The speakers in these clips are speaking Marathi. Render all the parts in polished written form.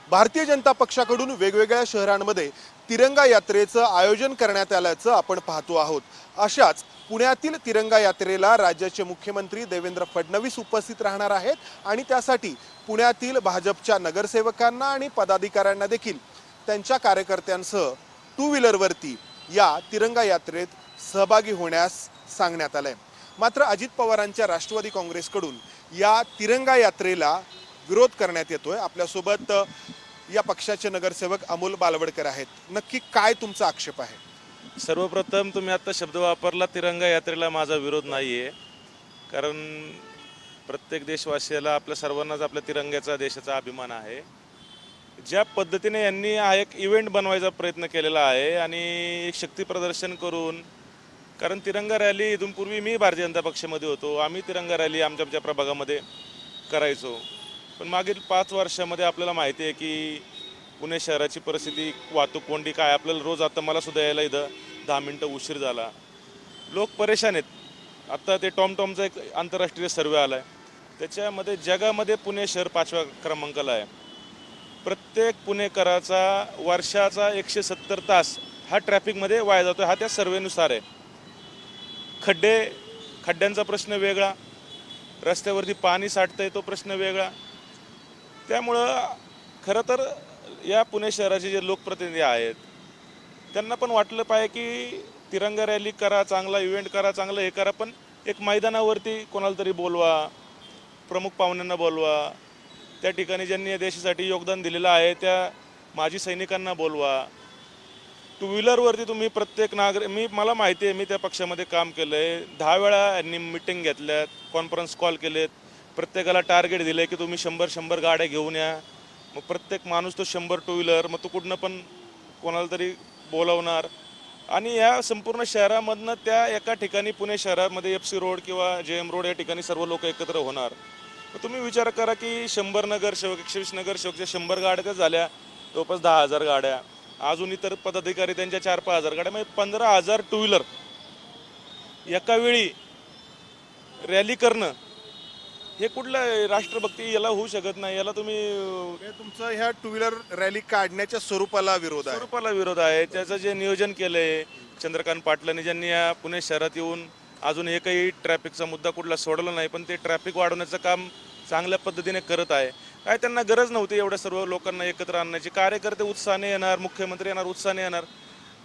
भारतीय जनता पक्षाकडून वेगवेगळ्या शहरांमध्ये तिरंगा यात्रेचं आयोजन करण्यात आल्याचं आपण पाहतो आहोत। अशाच पुण्यातील तिरंगा यात्रेला राज्याचे मुख्यमंत्री देवेंद्र फडणवीस उपस्थित राहणार आहेत आणि त्यासाठी पुण्यातील भाजपच्या नगरसेवकांना आणि पदाधिकाऱ्यांना देखील त्यांच्या कार्यकर्त्यांसह टू व्हीलरवरती या तिरंगा यात्रेत सहभागी होण्यास सांगण्यात आलंय। मात्र अजित पवारांच्या राष्ट्रवादी काँग्रेसकडून या तिरंगा यात्रेला विरोध करण्यात येतोय। आपल्यासोबत या पक्षाचे नगरसेवक अमोल बालवडकर आहेत। नक्की काय तुमचा आक्षेप आहे? सर्वप्रथम तुम्ही आता शब्द वापरला तिरंगा यात्रेला माझा विरोध नाहीये, कारण प्रत्येक देशवासियाला आपल्या सर्वांनाच आपल्या तिरंग्याचा देशाचा अभिमान आहे। ज्या पद्धतीने यांनी हा एक इव्हेंट बनवायचा प्रयत्न केलेला आहे आणि एक शक्ती प्रदर्शन करून, कारण तिरंगा रॅली इथून पूर्वी मी भारतीय जनता पक्षामध्ये होतो, आम्ही तिरंगा रॅली आमच्या प्रभागामध्ये करायचो। पण मागील 5 वर्षामध्ये आपल्याला माहिती आहे की पुणे शहराची परिस्थिती, वाहतूक कोंडी काय, आपल्याला रोज आता मला सुद्धा यायला इथं 10 मिनटं उशीर झाला। लोक परेशान आहेत। आता ते टॉमटॉमचा एक आंतरराष्ट्रीय सर्वे आला आहे, त्याच्यामध्ये जगामध्ये पुणे शहर 5व्या क्रमांकाला आहे। प्रत्येक पुणेकराचा वर्षाचा 170 तास हा ट्रॅफिकमध्ये वाया जातो, हा त्या सर्वेनुसार आहे। खड्ड्यांचा प्रश्न वेगळा, रस्त्यावरती पाणी साठतंय तो प्रश्न वेगळा। त्यामुळं खरं तर या पुणे शहराचे जे लोकप्रतिनिधी आहेत त्यांना पण वाटलं पाहिजे की तिरंगा रॅली करा, चांगला इव्हेंट करा, चांगलं हे करा, पण एक मैदानावरती कोणाला तरी बोलवा, प्रमुख पाहुण्यांना बोलवा, त्या ठिकाणी ज्यांनी या देशासाठी योगदान दिलेलं आहे त्या माजी सैनिकांना बोलवा। टू व्हीलरवरती तुम्ही प्रत्येक मला माहिती आहे, मी त्या पक्षामध्ये काम केलं आहे। 10 वेळा यांनी मिटिंग घेतल्यात, कॉन्फरन्स कॉल केलेत, प्रत्येकाला टार्गेट दिलं आहे की तुम्ही 100 गाड्या घेऊन या। मग प्रत्येक माणूस तो 100 टू व्हीलर, मग तो कुठनं पण कोणाला तरी बोलावणार आणि या संपूर्ण शहरामधनं त्या एका ठिकाणी पुणे शहरामध्ये FC रोड किंवा JM रोड या ठिकाणी सर्व लोक एकत्र होणार। मग तुम्ही विचार करा की 100 नगरसेवक, 120 नगरसेवकच्या 100 गाड्या त्या झाल्या जवळपास 10,000 गाड्या, अजून इतर पदाधिकारी त्यांच्या 4-5 हजार गाड्या, म्हणजे 15,000 टू व्हीलर एका वेळी रॅली करणं हे कुठलं राष्ट्रभक्ती, याला होऊ शकत नाही। याला तुम्ही तुमचं ह्या टू व्हीलर रॅली काढण्याच्या स्वरूपाला विरोध आहे। त्याचं जे नियोजन केलंय चंद्रकांत पाटलांनी, ज्यांनी या पुणे शहरात येऊन अजून एकही ट्रॅफिकचा मुद्दा कुठला सोडवला नाही, पण ते ट्रॅफिक वाढवण्याचं काम चांगल्या पद्धतीने करत आहे। काय त्यांना गरज नव्हती एवढ्या सर्व लोकांना एकत्र आणण्याची। कार्यकर्ते उत्साहाने येणार, मुख्यमंत्री येणार उत्साहाने येणार,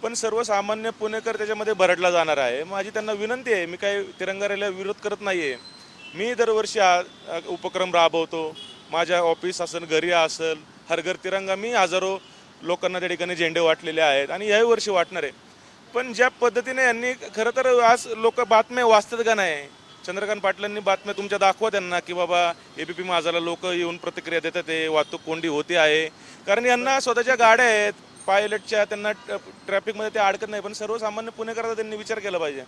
पण सर्वसामान्य पुणेकर त्याच्यामध्ये भरडला जाणार आहे। माझी त्यांना विनंती आहे, मी काही तिरंगा रॅलीला विरोध करत नाही आहे। मी दरवर्षी उपक्रम राबवतो, माझ्या ऑफिस असेल, घरी असेल, हर घर तिरंगा, मी हजारो लोकांना त्या ठिकाणी झेंडे वाटलेले आहेत आणि याही वर्षी वाटणार आहे। पण ज्या पद्धतीने यांनी, खरं तर आज लोक बातम्या वाचतात का नाही, चंद्रकांत पाटलांनी बातम्या तुमच्या दाखवा त्यांना की बाबा ABP माझाला लोक येऊन प्रतिक्रिया देतात, ते वाहतूक कोंडी होते आहे, कारण यांना स्वतःच्या गाड्या आहेत पायलटच्या, त्यांना ट्रॅफिकमध्ये ते अडकत नाही। पण सर्वसामान्य पुणेकरांचा त्यांनी विचार केला पाहिजे।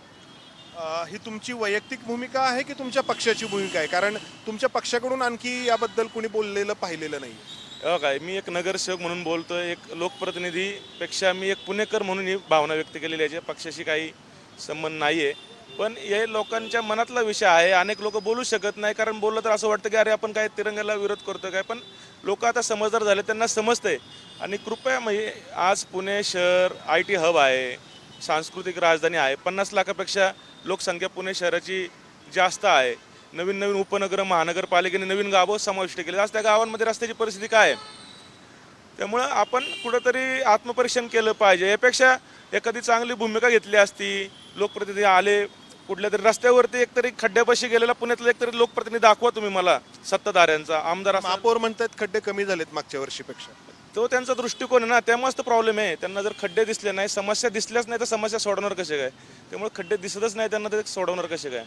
ही तुमची वैयक्तिक भूमिका आहे की तुमच्या पक्षाची भूमिका आहे? कारण तुमच्या पक्षाकडून आणखी याबद्दल कोणी बोललेलं पाहिलेलं नाही। काय, मी एक नगरसेवक म्हणून बोलतोय, एक लोकप्रतिनिधीपेक्षा मी एक पुणेकर म्हणून ही भावना व्यक्त केलेली आहे। पक्षाशी काही संबंध नाही आहे, पण हे लोकांच्या मनातला विषय आहे। अनेक लोक बोलू शकत नाही, कारण बोललं तर असं वाटतं की अरे आपण काय तिरंग्याला विरोध करतोय काय, पण लोक आता समजदार झाले, त्यांना समजतंय। आणि कृपया म्हणजे आज पुणे शहर IT हब आहे, सांस्कृतिक राजधानी आहे, 50 लाखापेक्षा लोकसंख्या पुणे शहराची जास्त आहे। नवीन उपनगर, महानगरपालिकेने नवीन गावं समाविष्ट केली, आज त्या गावांमध्ये रस्त्याची परिस्थिती काय आहे। त्यामुळं आपण कुठंतरी आत्मपरीक्षण केलं पाहिजे। यापेक्षा एखादी चांगली भूमिका घेतली असती, लोकप्रतिनिधी आले कुठल्या तरी रस्त्यावरती, एकतरी खड्ड्यापाशी गेलेला पुण्यातला एकतरी लोकप्रतिनिधी दाखवा तुम्ही मला, सत्ताधाऱ्यांचा, आमदार। महापौर म्हणतात खड्डे कमी झालेत मागच्या वर्षीपेक्षा, तो त्यांचा दृष्टिकोन आहे ना, त्यामुळेच तो प्रॉब्लेम आहे। त्यांना जर खड्डे दिसले नाही, समस्या दिसल्याच नाही, तर समस्या सोडवणार कसे काय? त्यामुळे खड्डे दिसतच नाही त्यांना, ते सोडवणार कसे काय?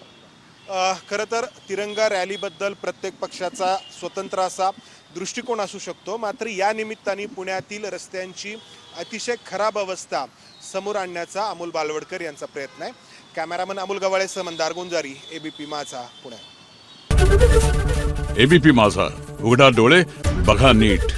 खरं तर तिरंगा रॅलीबद्दल प्रत्येक पक्षाचा स्वतंत्र असा दृष्टिकोन असू शकतो, मात्र या निमित्ताने पुण्यातील रस्त्यांची अतिशय खराब अवस्था समोर आणण्याचा अमोल बालवडकर यांचा प्रयत्न आहे। कॅमेरामन अमोल गवाळेसह मंदार गुंजारी, ABP माझा, पुणे। ABP माझा, उघडा डोळे बघा नीट।